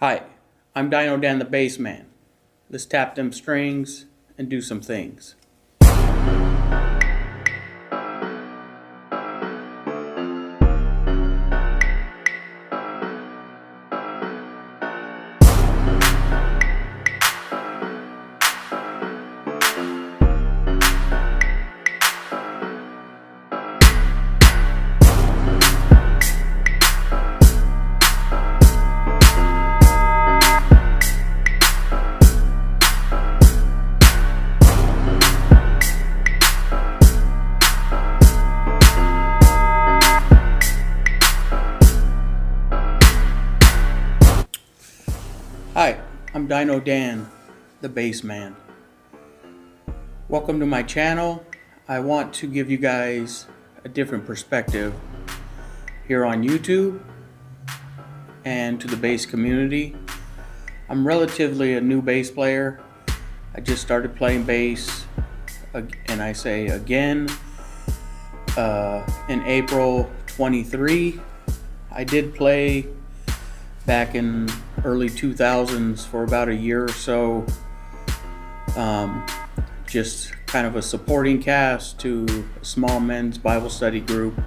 Hi, I'm Dino Dan the Bassman. Let's tap them strings and do some things. Hi, I'm Dino Dan, the Bassman. Welcome to my channel. I want to give you guys a different perspective here on YouTube and to the bass community. I'm relatively a new bass player. I just started playing bass, and I say again, in April 23. I did play back in early 2000s for about a year or so, just kind of a supporting cast to a small men's Bible study group.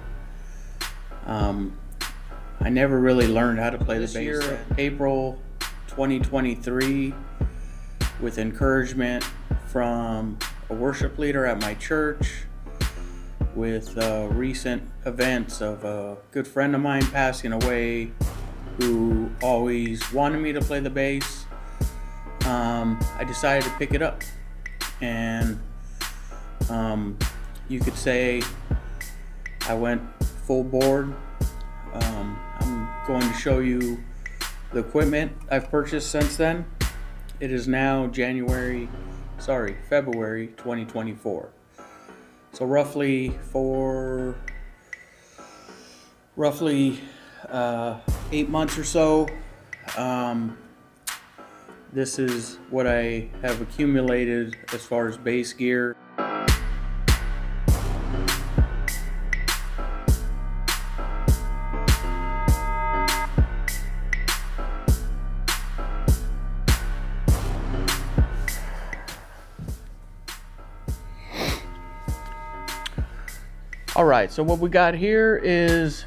I never really learned how to play the bass. This year, April 2023, with encouragement from a worship leader at my church, with recent events of a good friend of mine passing away who always wanted me to play the bass, I decided to pick it up. And you could say I went full board. I'm going to show you the equipment I've purchased since then. It is now February 2024. So roughly 8 months or so. This is what I have accumulated as far as bass gear. Alright, so what we got here is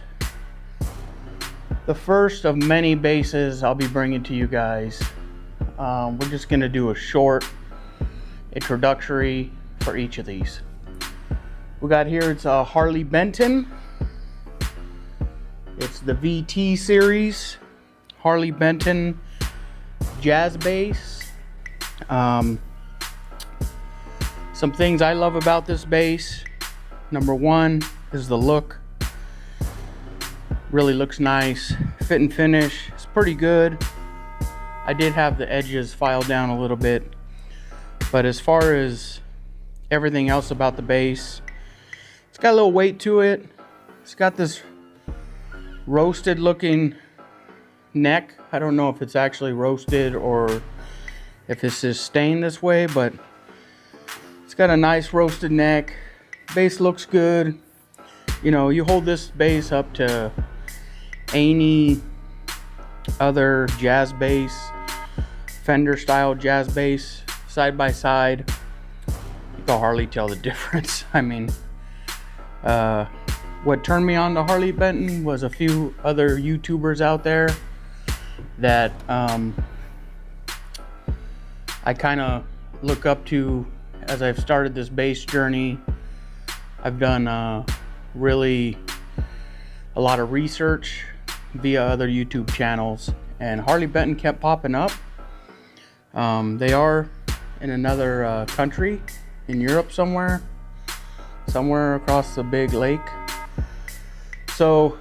the first of many basses I'll be bringing to you guys. We're just going to do a short introductory for each of these. We got here, it's a Harley Benton. It's the VT series Harley Benton jazz bass. Some things I love about this bass. Number one is the look. Really looks nice. Fit and finish is pretty good. I did have the edges filed down a little bit, but as far as everything else about the bass, it's got a little weight to it. It's got this roasted looking neck. I don't know if it's actually roasted or if it's just stained this way, but it's got a nice roasted neck. Bass looks good. You know, you hold this bass up to any other jazz bass, Fender style jazz bass, side by side, you can hardly tell the difference. I mean, what turned me on to Harley Benton was a few other YouTubers out there that I kind of look up to as I've started this bass journey. I've done really a lot of research via other YouTube channels, and Harley Benton kept popping up. They are in another country in Europe somewhere across the big lake. So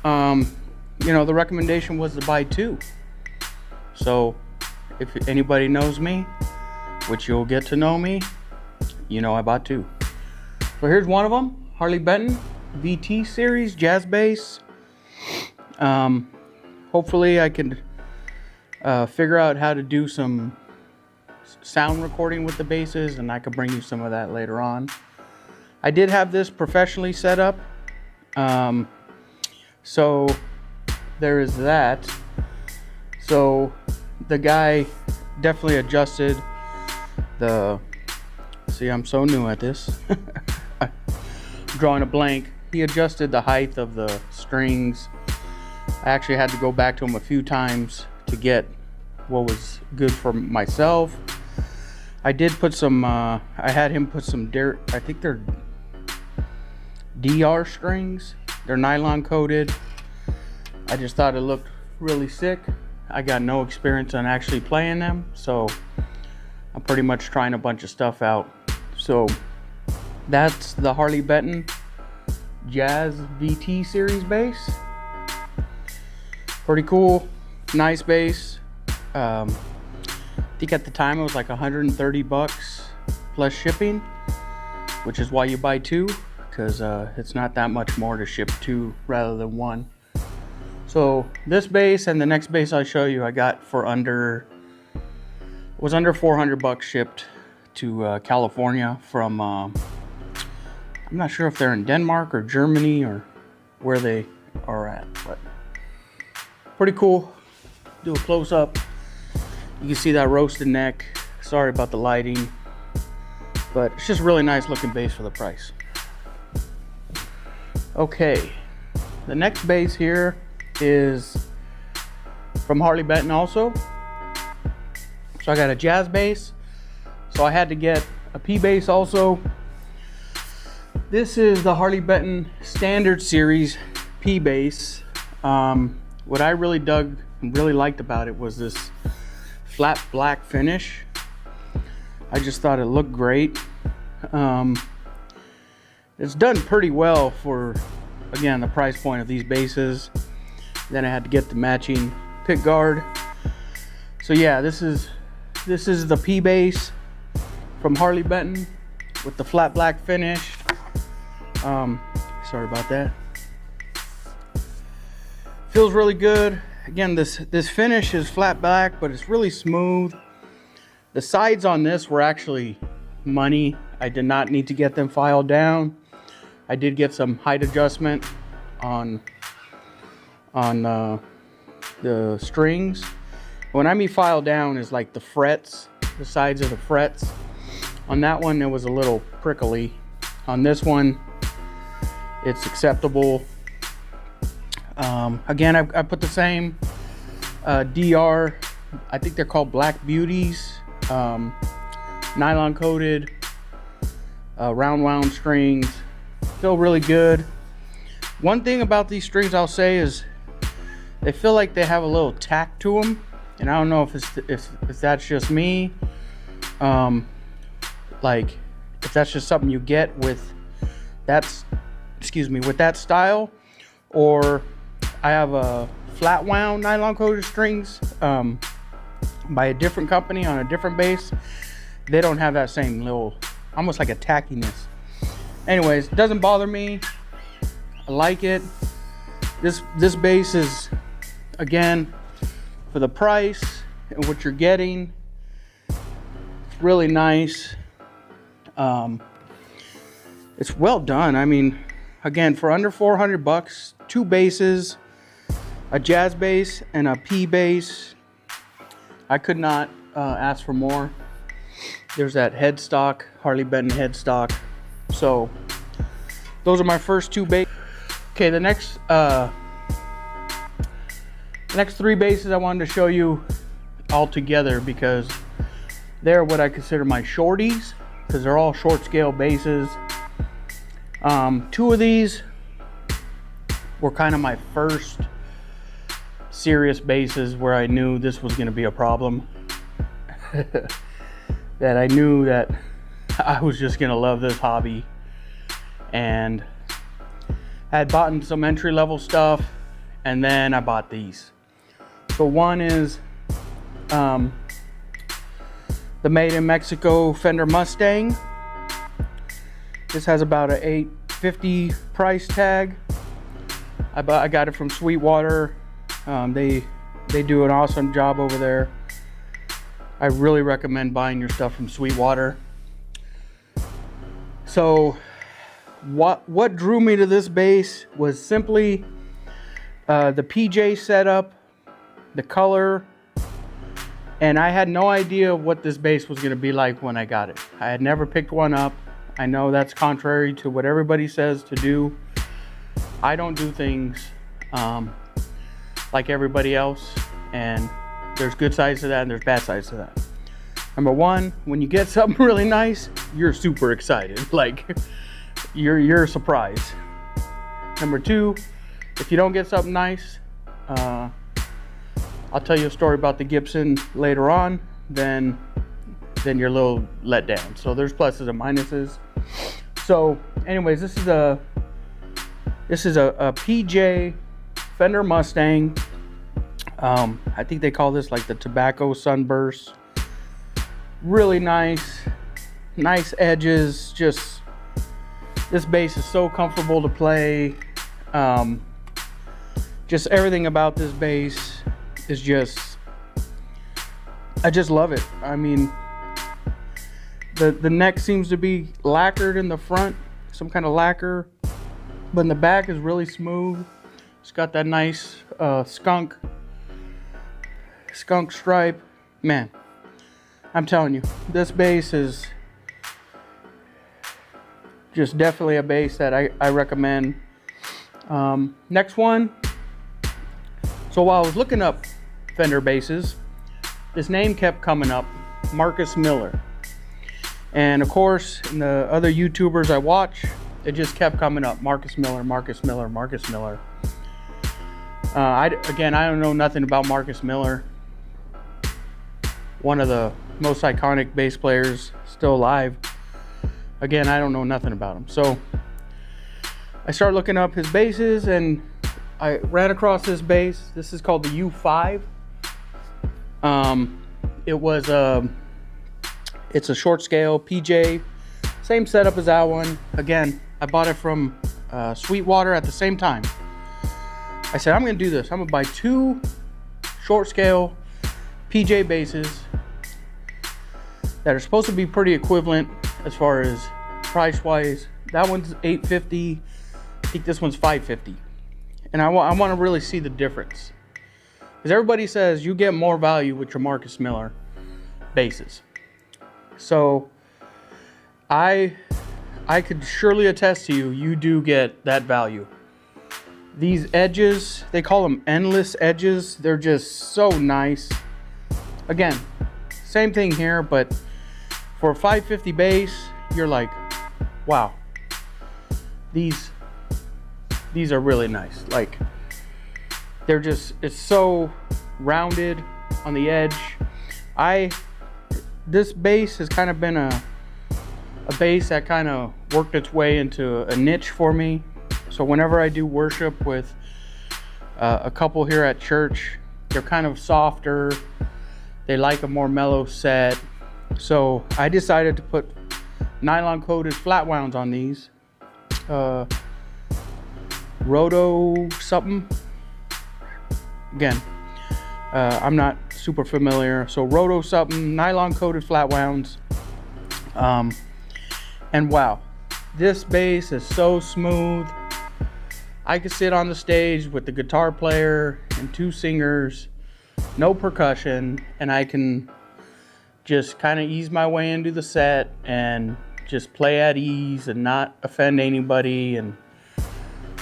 you know, the recommendation was to buy two. So if anybody knows me, which you'll get to know me, you know I bought two. So here's one of them, Harley Benton VT series jazz bass. Hopefully I can figure out how to do some sound recording with the basses, and I could bring you some of that later on. I did have this professionally set up, so there is that. So the guy definitely adjusted the, see, I'm so new at this. I'm drawing a blank. He adjusted the height of the strings. I actually had to go back to him a few times to get what was good for myself. I did put some, I had him put some I think they're DR strings. They're nylon coated. I just thought it looked really sick. I got no experience on actually playing them, so I'm pretty much trying a bunch of stuff out. So that's the Harley Benton Jazz VT series bass. Pretty cool, nice bass. I think at the time it was like 130 bucks plus shipping, which is why you buy two, because it's not that much more to ship two rather than one. So this bass and the next bass I show you, I got for under 400 bucks shipped to California from, I'm not sure if they're in Denmark or Germany or where they are at, but pretty cool. Do a close up. You can see that roasted neck. Sorry about the lighting, but it's just really nice looking bass for the price. Okay, the next bass here is from Harley Benton also. So I got a jazz bass, so I had to get a P bass also. This is the Harley Benton Standard Series P bass. What I really dug and really liked about it was this flat black finish. I just thought it looked great. It's done pretty well for, again, the price point of these basses. Then I had to get the matching pick guard. So yeah, this is the P bass from Harley Benton with the flat black finish. Sorry about that. Feels really good. Again, this finish is flat black, but it's really smooth. The sides on this were actually money. I did not need to get them filed down. I did get some height adjustment on the strings. When I mean file down is like the frets, the sides of the frets. On that one, it was a little prickly. On this one, it's acceptable. Again, I put the same DR, I think they're called Black Beauties, nylon coated, round wound strings. Feel really good. One thing about these strings I'll say is they feel like they have a little tack to them, and I don't know if that's just me, like if that's just something you get with with that style, or I have a flat wound nylon coated strings by a different company on a different bass. They don't have that same little, almost like a tackiness. Anyways, it doesn't bother me. I like it. This bass is, again, for the price and what you're getting, it's really nice. It's well done. I mean, again, for under 400 bucks, two basses, a jazz bass and a P bass. I could not ask for more. There's that headstock, Harley Benton headstock. So those are my first two basses. Okay, the next three basses I wanted to show you all together because they're what I consider my shorties, because they're all short scale basses. Two of these were kind of my first serious basses where I knew this was going to be a problem. That I knew that I was just going to love this hobby. And I had bought some entry level stuff, and then I bought these. So one is the Made in Mexico Fender Mustang. This has about a $850 price tag. I got it from Sweetwater. They do an awesome job over there. I really recommend buying your stuff from Sweetwater. So what drew me to this bass was simply the PJ setup, the color, And I had no idea what this bass was going to be like when I got it. I had never picked one up. I know that's contrary to what everybody says to do. I don't do things like everybody else, and there's good sides to that and there's bad sides to that. Number one, when you get something really nice, you're super excited. Like, you're surprised. Number two, if you don't get something nice, I'll tell you a story about the Gibson later on, then you're a little let down. So there's pluses and minuses. So anyways, this is a PJ Fender Mustang. I think they call this like the Tobacco Sunburst. Really nice edges. Just, this bass is so comfortable to play. Just everything about this bass is just, I just love it. I mean, the neck seems to be lacquered in the front, some kind of lacquer, but in the back is really smooth. It's got that nice skunk stripe. Man, I'm telling you, this bass is just definitely a bass that I recommend. Next one. So while I was looking up Fender basses, this name kept coming up, Marcus Miller. And of course, in the other YouTubers I watch, it just kept coming up, Marcus Miller, Marcus Miller, Marcus Miller. I don't know nothing about Marcus Miller. One of the most iconic bass players still alive. Again, I don't know nothing about him. So I started looking up his basses, and I ran across this bass. This is called the U5. It's a short scale PJ, same setup as that one. Again, I bought it from Sweetwater at the same time. I said, I'm gonna do this. I'm gonna buy 2 short scale PJ basses that are supposed to be pretty equivalent as far as price wise. That one's $850. I think this one's $550. And I want to really see the difference, because everybody says you get more value with your Marcus Miller basses. So I could surely attest to you, you do get that value. These edges, they call them endless edges. They're just so nice. Again, same thing here, but for a $550 bass, you're like, wow, these are really nice. Like, they're just, it's so rounded on the edge. This bass has kind of been a bass that kind of worked its way into a niche for me. So whenever I do worship with a couple here at church, they're kind of softer. They like a more mellow set. So I decided to put nylon coated flat wounds on these. Roto something. Again, I'm not super familiar. So Roto something, nylon coated flat wounds. And wow, this bass is so smooth. I could sit on the stage with the guitar player and 2 singers, no percussion, and I can just kind of ease my way into the set and just play at ease and not offend anybody. And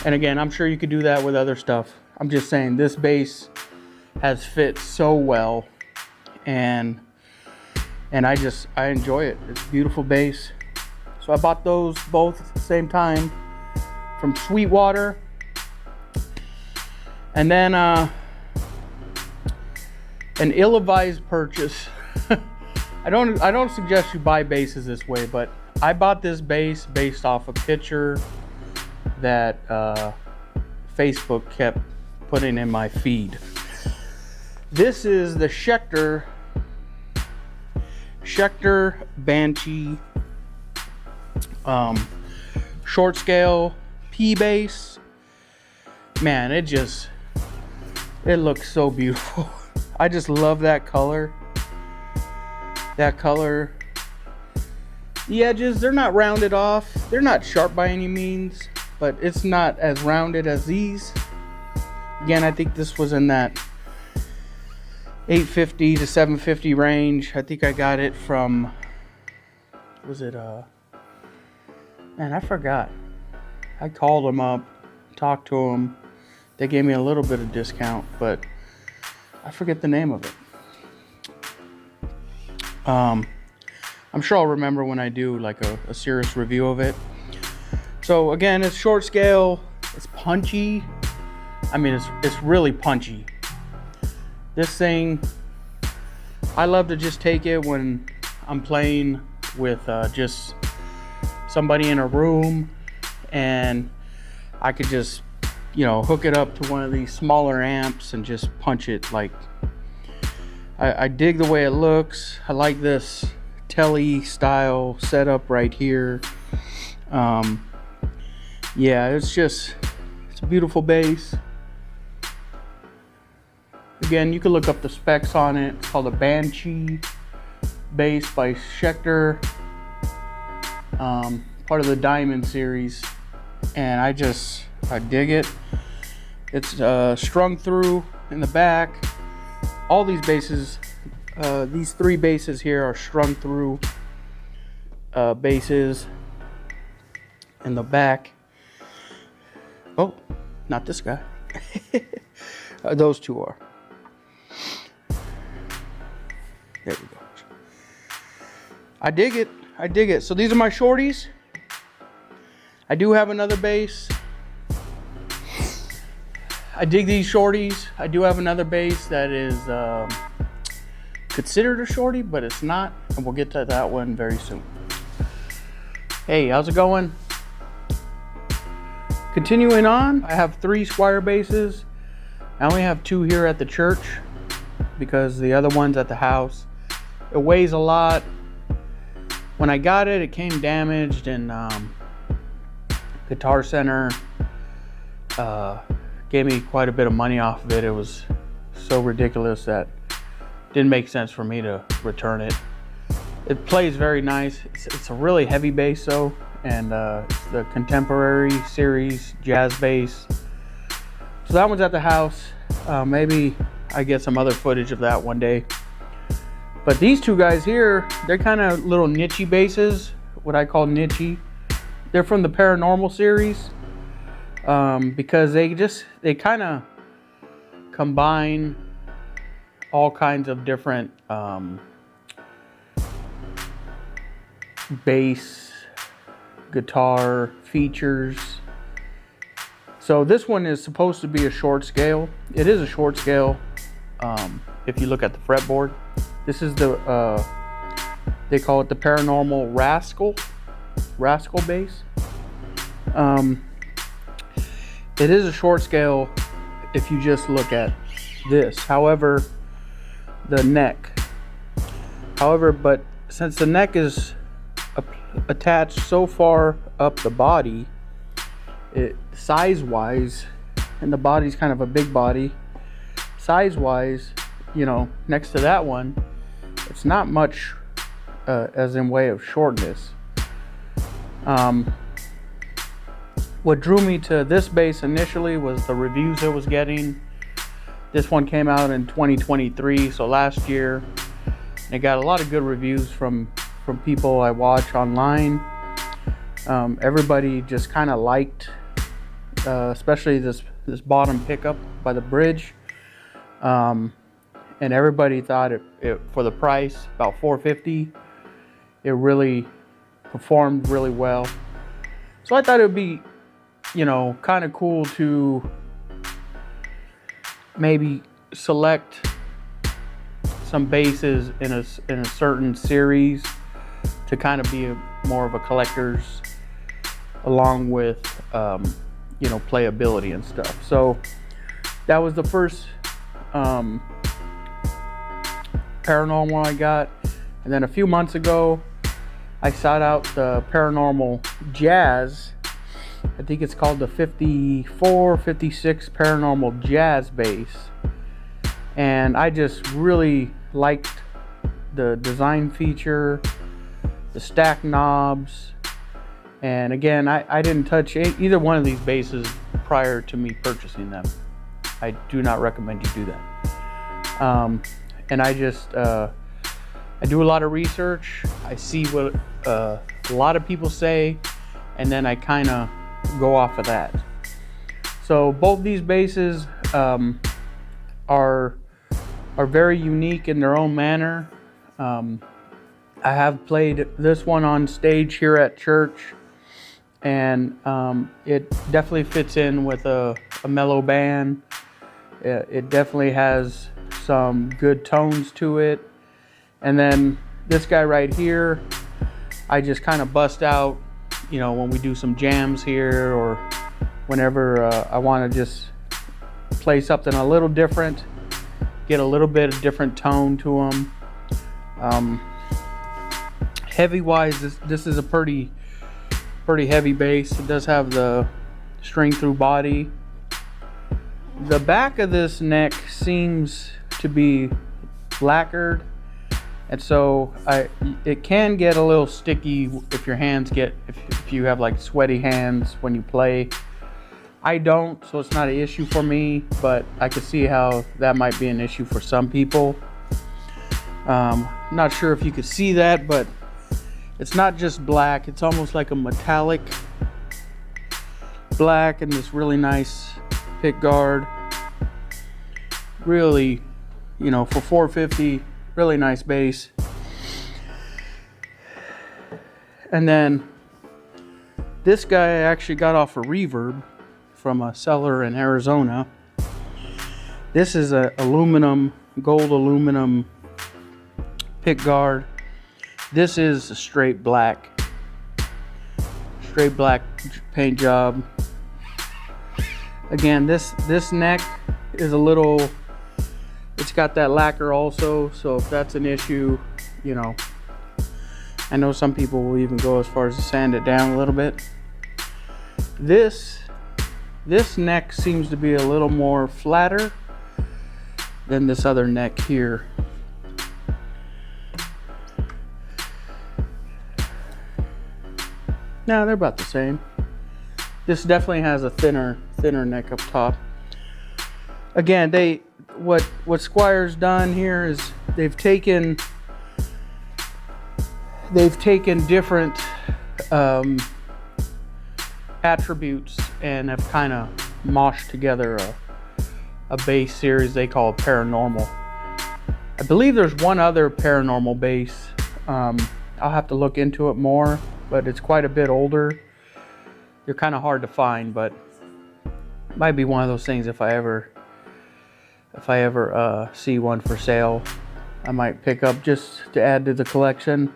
again, I'm sure you could do that with other stuff. I'm just saying, this bass has fit so well, and I enjoy it. It's a beautiful bass. So I bought those both at the same time from Sweetwater. And then an ill-advised purchase. I don't suggest you buy basses this way, but I bought this bass based off a picture that Facebook kept putting in my feed. This is the Schecter Banshee short scale P bass. Man, it looks so beautiful. I just love that color. The edges, they're not rounded off. They're not sharp by any means, but it's not as rounded as these. Again, I think this was in that 850 to 750 range. I think I got it from, was it man, I forgot. I called them up, talked to them. They gave me a little bit of discount, but I forget the name of it. I'm sure I'll remember when I do like a serious review of it. So again, it's short scale, it's punchy. I mean, it's really punchy. This thing, I love to just take it when I'm playing with just somebody in a room, and I could just, you know, hook it up to one of these smaller amps and just punch it. Like, I dig the way it looks. I like this telly style setup right here. Yeah, it's a beautiful bass. Again, you can look up the specs on it. It's called a Banshee bass by Schecter, part of the Diamond series, and I dig it. It's strung through in the back. All these basses, these three basses here are strung through basses in the back. Oh, not this guy. Those two are. There we go. I dig it. I dig it. So these are my shorties. I do have another bass. I dig these shorties. I do have another bass that is considered a shorty, but it's not. And we'll get to that one very soon. Hey, how's it going? Continuing on, I have 3 Squier basses. I only have 2 here at the church because the other one's at the house. It weighs a lot. When I got it, it came damaged, and Guitar Center gave me quite a bit of money off of it. It was so ridiculous that it didn't make sense for me to return it. It plays very nice. It's a really heavy bass though, and it's the Contemporary series jazz bass. So that one's at the house. Maybe I get some other footage of that one day. But these 2 guys here, they're kind of little niche basses, what I call niche. They're from the Paranormal series, because they kind of combine all kinds of different bass, guitar features. So this one is supposed to be a short scale. It is a short scale if you look at the fretboard. This is the, they call it the Paranormal Rascal bass. It is a short scale if you just look at this. However, the neck. But since the neck is attached so far up the body, it size-wise, and the body's kind of a big body, size-wise, you know, next to that one, it's not much as in way of shortness. What drew me to this bass initially was the reviews it was getting. This one came out in 2023, so last year. It got a lot of good reviews from people I watch online. Everybody just kind of liked, especially this bottom pickup by the bridge. And everybody thought it for the price, about $450, it really performed really well. So I thought it would be, you know, kind of cool to maybe select some basses in a certain series to kind of be more of a collector's, along with you know, playability and stuff. So that was the first Paranormal I got, and then a few months ago I sought out the Paranormal Jazz. I think it's called the 54, 56 Paranormal Jazz bass, and I just really liked the design feature, the stack knobs, and again, I didn't touch either one of these basses prior to me purchasing them. I do not recommend you do that. and I just I do a lot of research. I see what a lot of people say, and then I kind of go off of that. So both these basses are very unique in their own manner. I have played this one on stage here at church, and it definitely fits in with a mellow band. It definitely has some good tones to it. And then this guy right here, I just kind of bust out, you know, when we do some jams here, or whenever I want to just play something a little different, get a little bit of different tone to them. Heavy wise, this is a pretty heavy bass. It does have the string through body. The back of this neck seems to be lacquered, and so it can get a little sticky if your hands get, if you have like sweaty hands when you play. I don't, so it's not an issue for me, but I could see how that might be an issue for some people. Not sure if you could see that, but it's not just black, it's almost like a metallic black, and this really nice pick guard. Really, you know, for 450, really nice bass. And then this guy I actually got off a Reverb from a seller in Arizona. This is a gold aluminum pick guard. This is a straight black paint job. Again, this neck is a little, it's got that lacquer also, so if that's an issue, you know, I know some people will even go as far as to sand it down a little bit. This neck seems to be a little more flatter than this other neck here. No, they're about the same. This definitely has a thinner neck up top. Again, what Squire's done here is they've taken different attributes and have kind of moshed together a bass series they call Paranormal. I believe there's one other Paranormal bass. I'll have to look into it more, but it's quite a bit older. They're kind of hard to find, but it might be one of those things if I ever see one for sale, I might pick up just to add to the collection.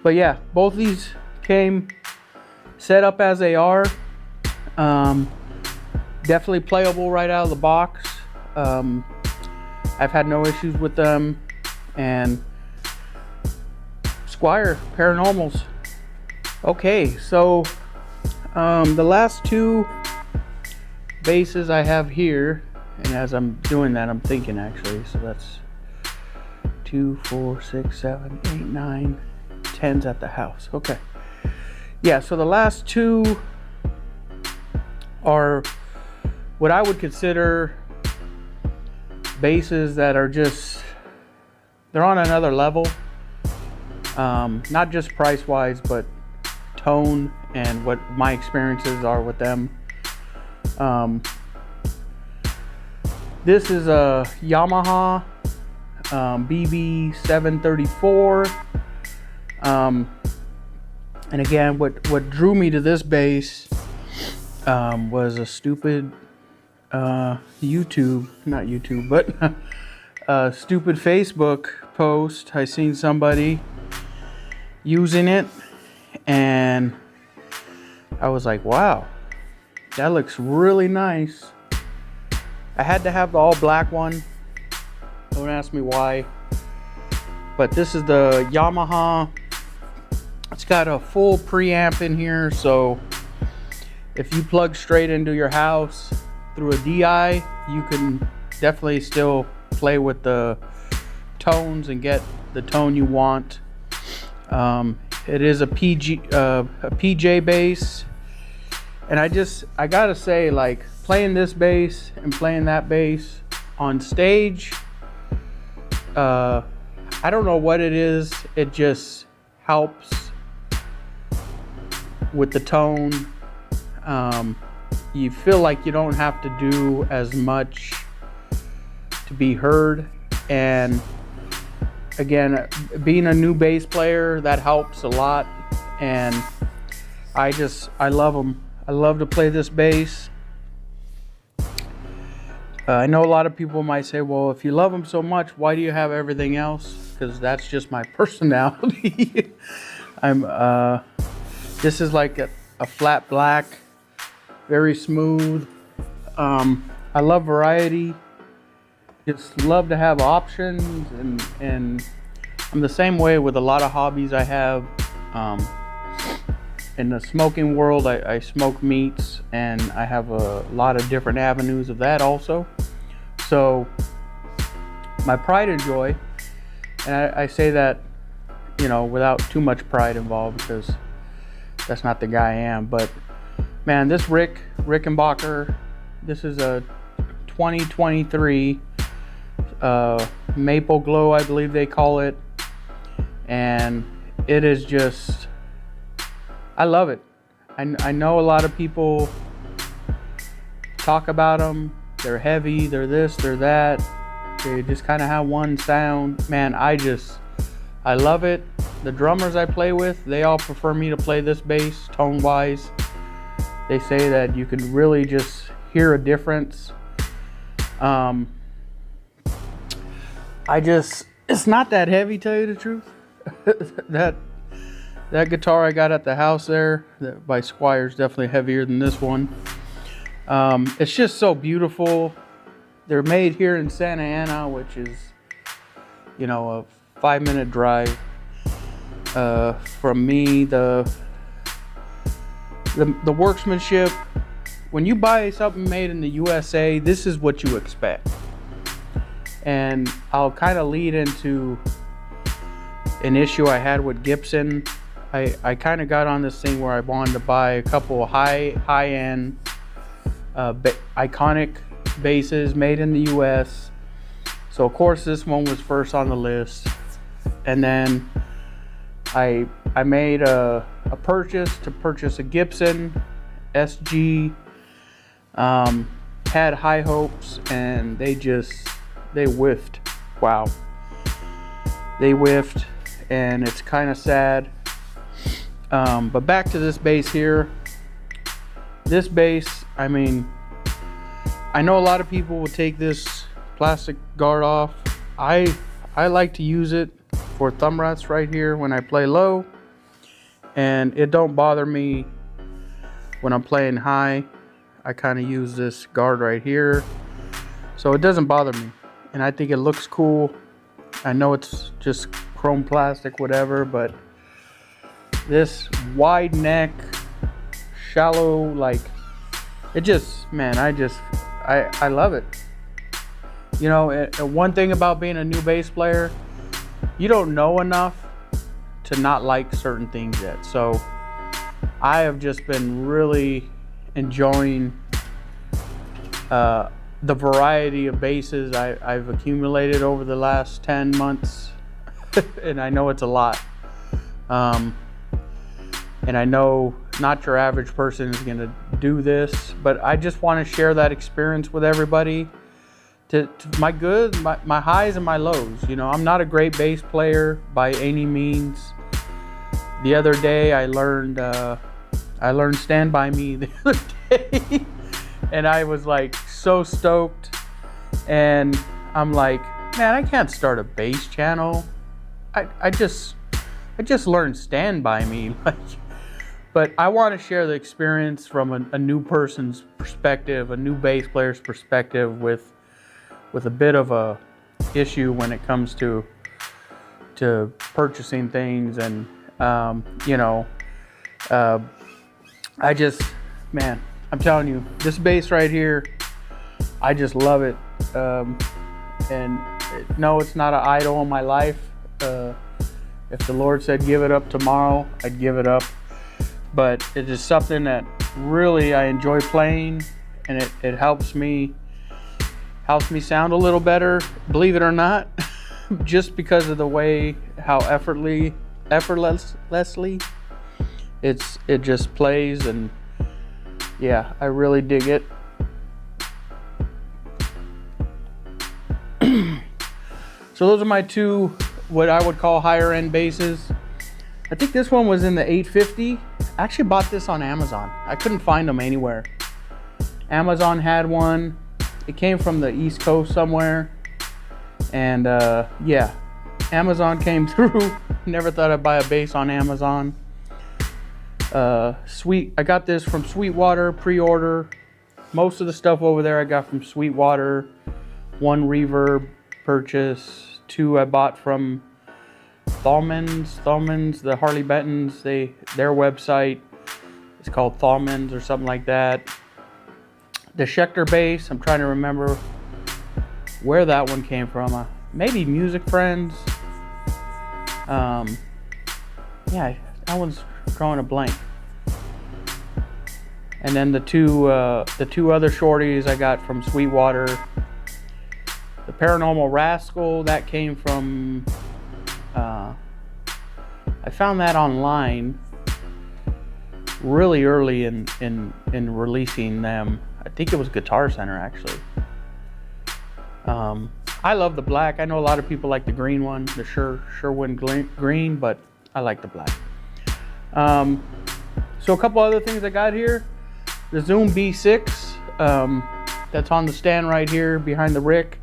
But yeah, both these came set up as they are. Definitely playable right out of the box. I've had no issues with them. And Squier Paranormals. Okay, so the last two basses I have here, and as I'm doing that, I'm thinking actually, so that's 2, 4, 6, 7, 8, 9, 10's at the house. Okay. Yeah, so the last two are what I would consider basses that are just, they're on another level. Not just price wise, but tone and what my experiences are with them. This is a Yamaha BB734. And again, what drew me to this bass was a stupid stupid Facebook post. I seen somebody using it, and I was like, wow, that looks really nice. I had to have the all black one. Don't ask me why. But this is the Yamaha. It's got a full preamp in here, so if you plug straight into your house through a DI, you can definitely still play with the tones and get the tone you want. It is a PJ bass, and I gotta say, like, playing this bass and playing that bass on stage, I don't know what it is. It just helps with the tone. You feel like you don't have to do as much to be heard. And again, being a new bass player, that helps a lot. And I love them. I love to play this bass. I know a lot of people might say, well, if you love them so much, why do you have everything else? Because that's just my personality. This is like a flat black, very smooth. I love variety. Just love to have options, and I'm the same way with a lot of hobbies I have. In the smoking world, I smoke meats, and I have a lot of different avenues of that also. So my pride and joy, and I say that, you know, without too much pride involved, because that's not the guy I am. But man, this Rickenbacker, this is a 2023 Maple Glow, I believe they call it, and it is just, I love it. I know a lot of people talk about them. They're heavy, they're this, they're that. They just kind of have one sound. Man, I love it. The drummers I play with, they all prefer me to play this bass tone-wise. They say that you can really just hear a difference. It's not that heavy, tell you the truth. That guitar I got at the house there, by Squier, is definitely heavier than this one. It's just so beautiful. They're made here in Santa Ana, which is, you know, a 5-minute drive from me. The workmanship, when you buy something made in the USA, this is what you expect. And I'll kind of lead into an issue I had with Gibson. I kind of got on this thing where I wanted to buy a couple of high-end iconic basses made in the US. So of course this one was first on the list. And then I made a purchase a Gibson SG. Had high hopes, and they whiffed. Wow. They whiffed, and it's kind of sad. But back to this bass here. This bass, I mean, I know a lot of people will take this plastic guard off. I like to use it for thumb rests right here when I play low, and it don't bother me when I'm playing high. I kind of use this guard right here, so it doesn't bother me, and I think it looks cool. I know it's just chrome plastic, whatever, but this wide neck, shallow, like, it just, man, I love it. You know, one thing about being a new bass player, you don't know enough to not like certain things yet. So I have just been really enjoying the variety of basses I've accumulated over the last 10 months. And I know it's a lot. And I know not your average person is going to do this, but I just want to share that experience with everybody. To my highs and my lows. You know, I'm not a great bass player by any means. The other day I learned Stand By Me the other day, and I was like so stoked. And I'm like, man, I can't start a bass channel. I just learned Stand By Me, like. But I want to share the experience from a new person's perspective, a new bass player's perspective, with a bit of a issue when it comes to purchasing things. And you know, man, I'm telling you, this bass right here, I just love it. And no, it's not an idol in my life. If the Lord said give it up tomorrow, I'd give it up. But it is something that really I enjoy playing, and it helps me sound a little better, believe it or not. just because of the way how effortlessly it just plays, and yeah, I really dig it. So those are my two what I would call higher end basses. I think this one was in the 850. I actually bought this on Amazon. I couldn't find them anywhere. Amazon had one. It came from the East Coast somewhere, and yeah, Amazon came through. Never thought I'd buy a bass on Amazon. I got this from Sweetwater, pre-order. Most of the stuff over there I got from Sweetwater. One reverb purchase, two I bought from Thalmans, the Harley Bentons. Their website is called Thalmans or something like that. The Schecter bass, I'm trying to remember where that one came from. Maybe Music Friends. Yeah, that one's drawing a blank. And then the two other shorties I got from Sweetwater. The Paranormal Rascal, that came from, I found that online really early in releasing them. I think it was Guitar Center, actually. I love the black. I know a lot of people like the green one, the Sherwin green, but I like the black. So a couple other things I got here. The Zoom B6, that's on the stand right here behind the Rick.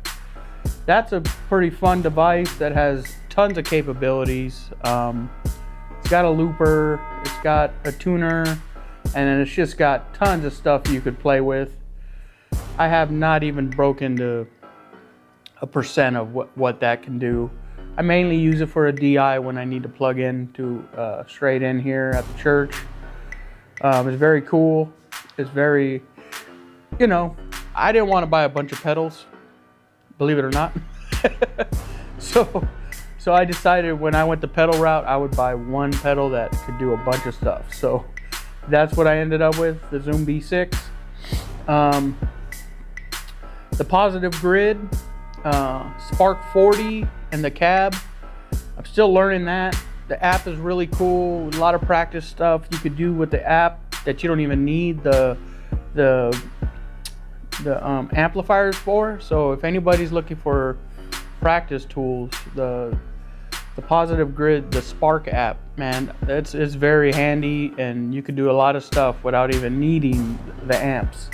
That's a pretty fun device that has tons of capabilities. It's got a looper, it's got a tuner, and then it's just got tons of stuff you could play with. I have not even broken to a percent of what that can do. I mainly use it for a DI when I need to plug in to straight in here at the church. It's very cool. It's very, you know, I didn't want to buy a bunch of pedals, believe it or not. So I decided when I went the pedal route, I would buy one pedal that could do a bunch of stuff. So that's what I ended up with, the Zoom B6. The Positive Grid, Spark 40, and the cab. I'm still learning that. The app is really cool. A lot of practice stuff you could do with the app that you don't even need the amplifiers for. So if anybody's looking for practice tools, the Positive Grid, the Spark app, man, it's very handy, and you can do a lot of stuff without even needing the amps.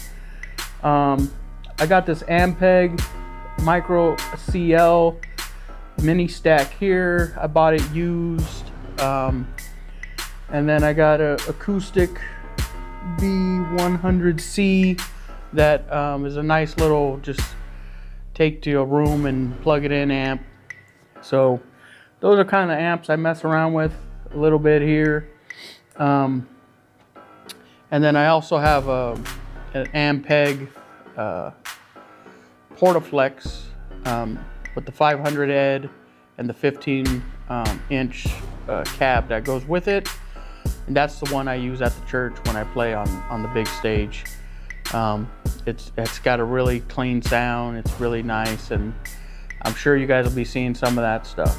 I got this Ampeg Micro CL mini stack here. I bought it used, and then I got a acoustic B100C that is a nice little just take to a room and plug it in amp. So those are kind of amps I mess around with a little bit here. And then I also have an Ampeg Portaflex with the 500 Ed and the 15 inch cab that goes with it. And that's the one I use at the church when I play on the big stage. It's got a really clean sound. It's really nice, and I'm sure you guys will be seeing some of that stuff.